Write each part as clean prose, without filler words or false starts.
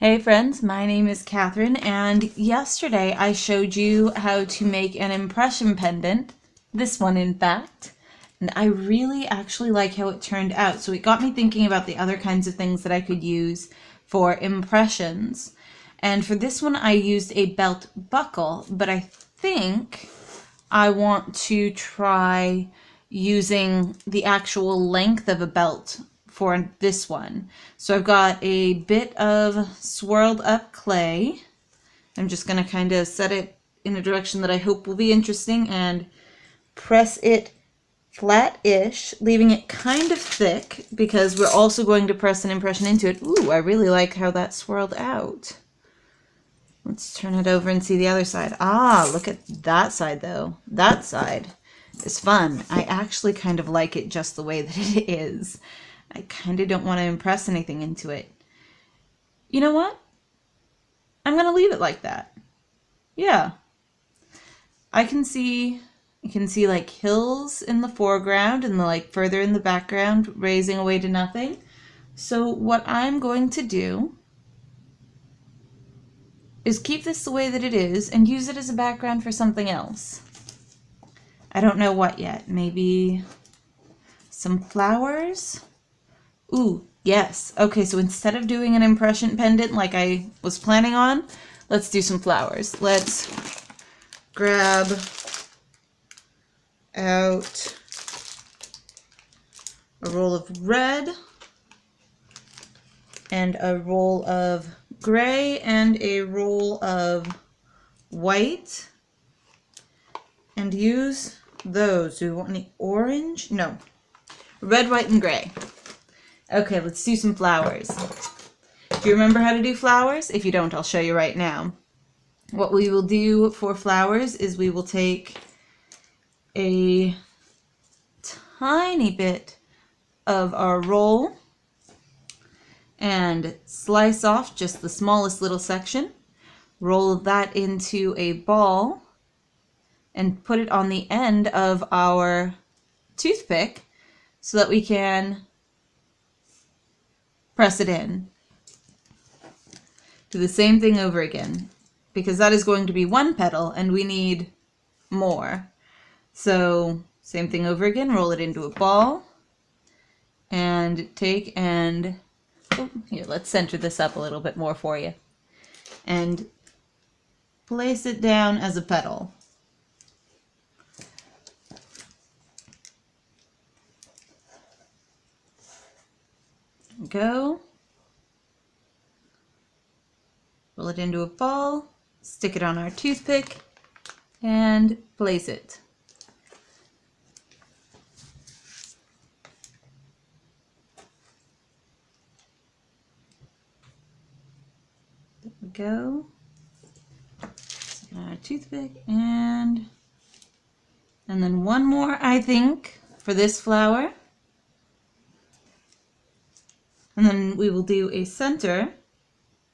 Hey friends, my name is Catherine, and yesterday I showed you how to make an impression pendant, this one in fact, and I really actually like how it turned out. So it got me thinking about the other kinds of things that I could use for impressions. And for this one I used a belt buckle, but I think I want to try using the actual length of a belt for this one. So I've got a bit of swirled up clay. I'm just going to kind of set it in a direction that I hope will be interesting and press it flat-ish, leaving it kind of thick because we're also going to press an impression into it. Ooh, I really like how that swirled out. Let's turn it over and see the other side. Ah, look at that side though. That side is fun. I actually kind of like it just the way that it is. I kind of don't want to impress anything into it. You know what? I'm going to leave it like that. Yeah. You can see like hills in the foreground and like further in the background raising away to nothing. So what I'm going to do is keep this the way that it is and use it as a background for something else. I don't know what yet. Maybe some flowers? Ooh, yes. Okay, so instead of doing an impression pendant like I was planning on, let's do some flowers. Let's grab out a roll of red and a roll of gray and a roll of white and use those. Do we want any orange? No. Red, white, and gray. Okay, let's do some flowers. Do you remember how to do flowers? If you don't, I'll show you right now. What we will do for flowers is we will take a tiny bit of our roll and slice off just the smallest little section. Roll that into a ball and put it on the end of our toothpick so that we can press it in. Do the same thing over again because that is going to be one petal and we need more. So same thing over again, roll it into a ball and take and, oh, here, let's center this up a little bit more for you. And place it down as a petal. Go. Roll it into a ball, stick it on our toothpick, and place it. There we go. Stick it on our toothpick, and then one more, I think, for this flower. And then we will do a center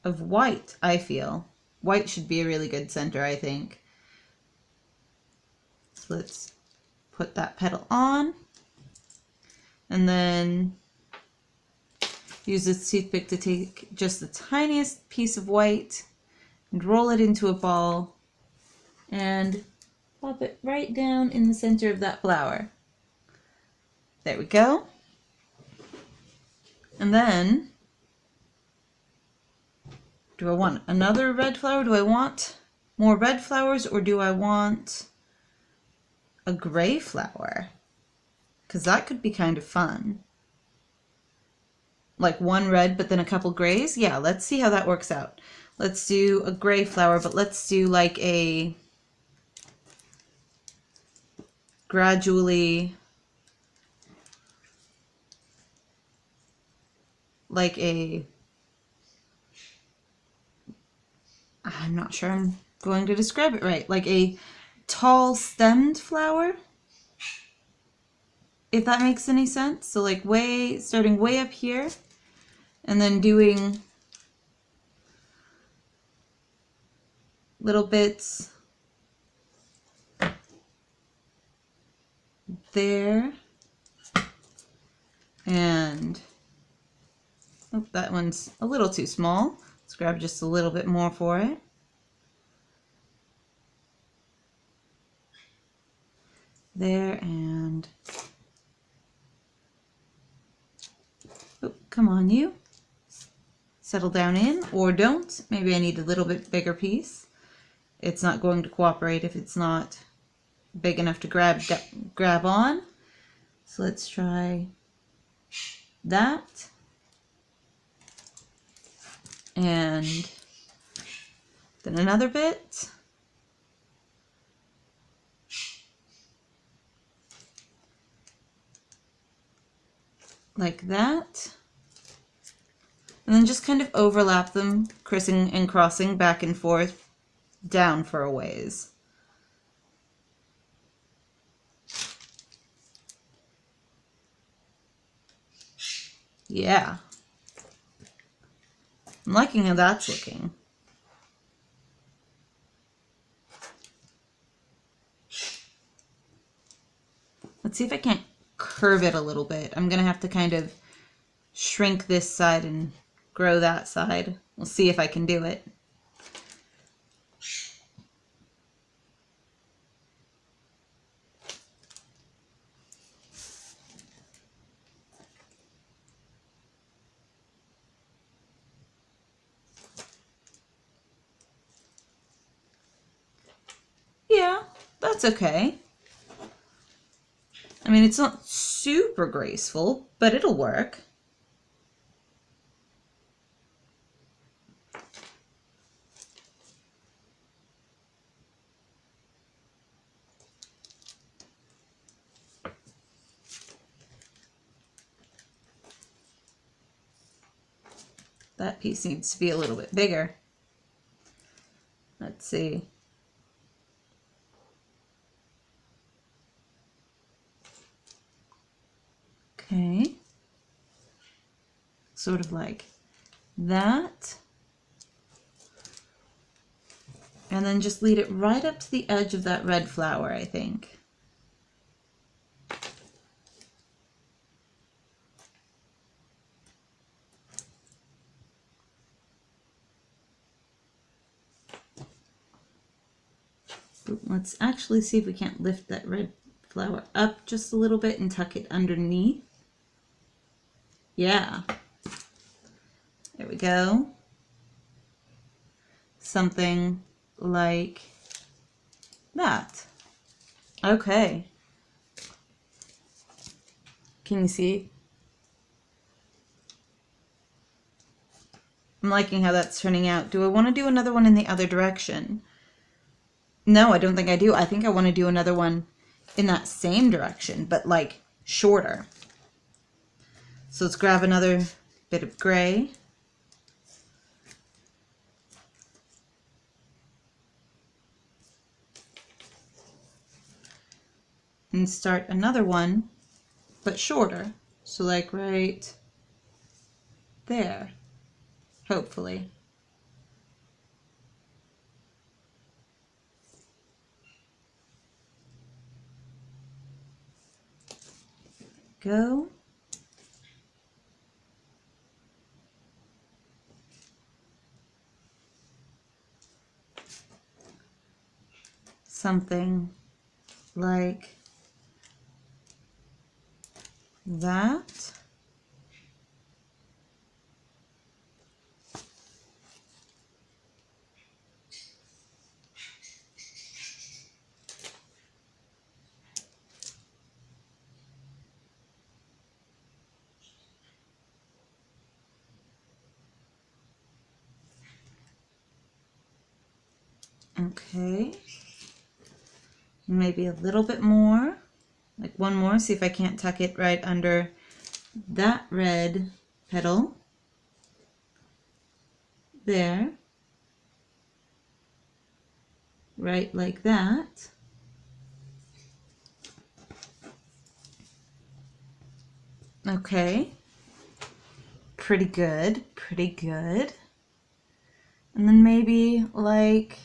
of white, I feel. White should be a really good center, I think. So let's put that petal on. And then use this toothpick to take just the tiniest piece of white and roll it into a ball and pop it right down in the center of that flower. There we go. And then, do I want another red flower? Do I want more red flowers or do I want a gray flower? Because that could be kind of fun. Like one red but then a couple grays? Yeah, let's see how that works out. Let's do a gray flower, but let's do like a gradually, like a, I'm not sure I'm going to describe it right, like a tall stemmed flower, if that makes any sense. So like starting way up here and then doing little bits there and, oh, that one's a little too small. Let's grab just a little bit more for it. There, and oh, come on, you. Settle down in, or don't. Maybe I need a little bit bigger piece. It's not going to cooperate if it's not big enough to grab on. So let's try that. And then another bit. Like that. And then just kind of overlap them, crissing and crossing back and forth, down for a ways. Yeah. I'm liking how that's looking. Let's see if I can't curve it a little bit. I'm gonna have to kind of shrink this side and grow that side. We'll see if I can do it. Yeah, that's okay. I mean, it's not super graceful, but it'll work. That piece needs to be a little bit bigger. Let's see. Okay. Sort of like that. And then just lead it right up to the edge of that red flower, I think. Let's actually see if we can't lift that red flower up just a little bit and tuck it underneath. Yeah. There we go. Something like that. Okay. Can you see? I'm liking how that's turning out. Do I want to do another one in the other direction? No, I don't think I do. I think I want to do another one in that same direction, but like shorter. So let's grab another bit of gray. And start another one, but shorter. So like right there, hopefully. Go. Something like that. Okay, maybe a little bit more, like one more, see if I can't tuck it right under that red petal. There, right like that. Okay, pretty good, pretty good. And then maybe like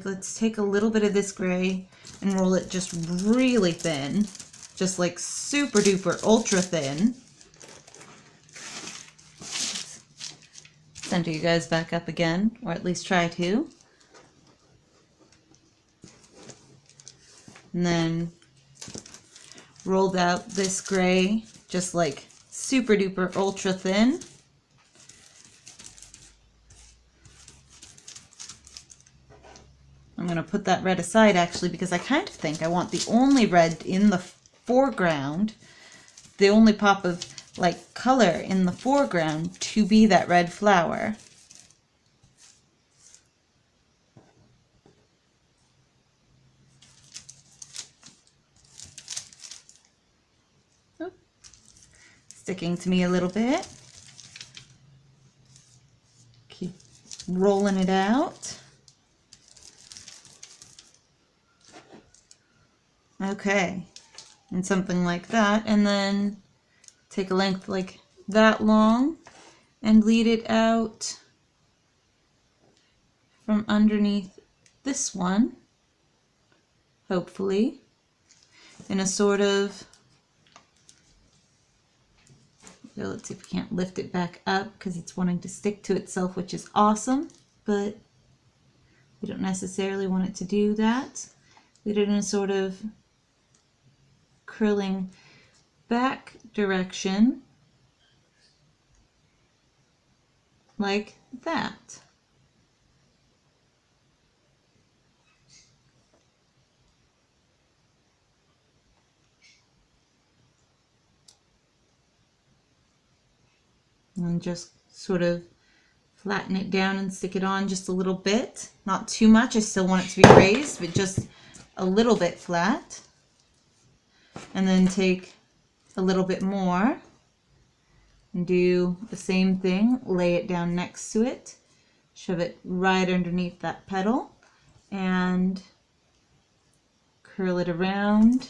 let's take a little bit of this gray and roll it just really thin, just like super duper ultra thin. Center you guys back up again, or at least try to. And then rolled out this gray, just like super duper ultra thin. I'm going to put that red aside actually, because I kind of think I want the only red in the foreground, the only pop of like color in the foreground to be that red flower. Sticking to me a little bit. Keep rolling it out. Okay, and something like that, and then take a length like that long and lead it out from underneath this one, hopefully, in a sort of, let's see if we can't lift it back up because it's wanting to stick to itself, which is awesome, but we don't necessarily want it to do that. Lead it in a sort of curling back direction like that. And just sort of flatten it down and stick it on just a little bit. Not too much, I still want it to be raised, but just a little bit flat. And then take a little bit more and do the same thing, lay it down next to it, shove it right underneath that petal, and curl it around.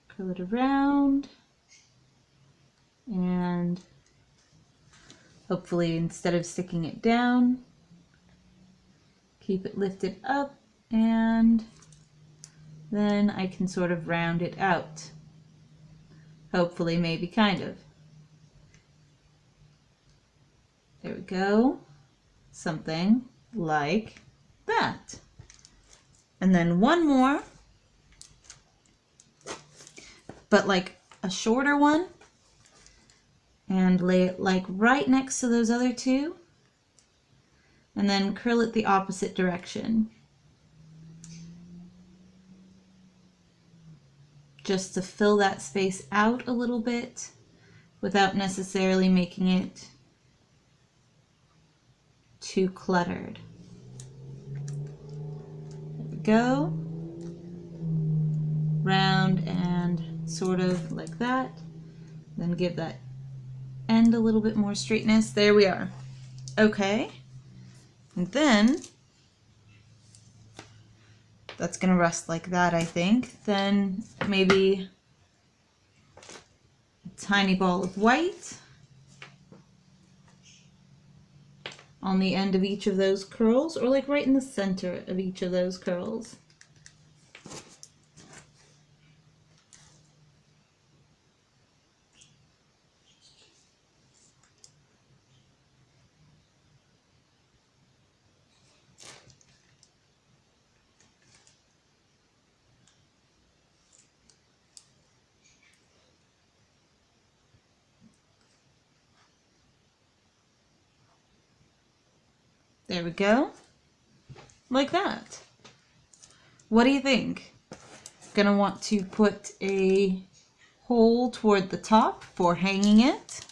Curl it around, and hopefully instead of sticking it down, keep it lifted up, and then I can sort of round it out. Hopefully, maybe kind of. There we go. Something like that. And then one more, but like a shorter one, and lay it like right next to those other two, and then curl it the opposite direction, just to fill that space out a little bit without necessarily making it too cluttered. There we go. Round and sort of like that. Then give that end a little bit more straightness. There we are. Okay. And then that's gonna rest like that, I think. Then maybe a tiny ball of white on the end of each of those curls, or like right in the center of each of those curls. There we go. Like that. What do you think? Gonna want to put a hole toward the top for hanging it.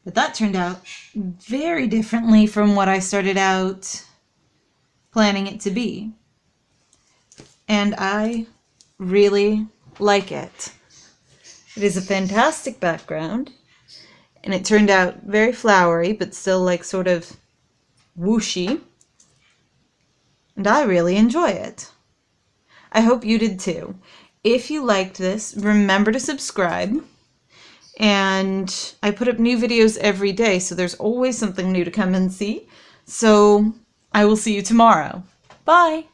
But that turned out very differently from what I started out planning it to be. And I really like it. It is a fantastic background, and it turned out very flowery, but still like sort of whooshy, and I really enjoy it. I hope you did too. If you liked this, remember to subscribe, and I put up new videos every day, so there's always something new to come and see. So I will see you tomorrow. Bye.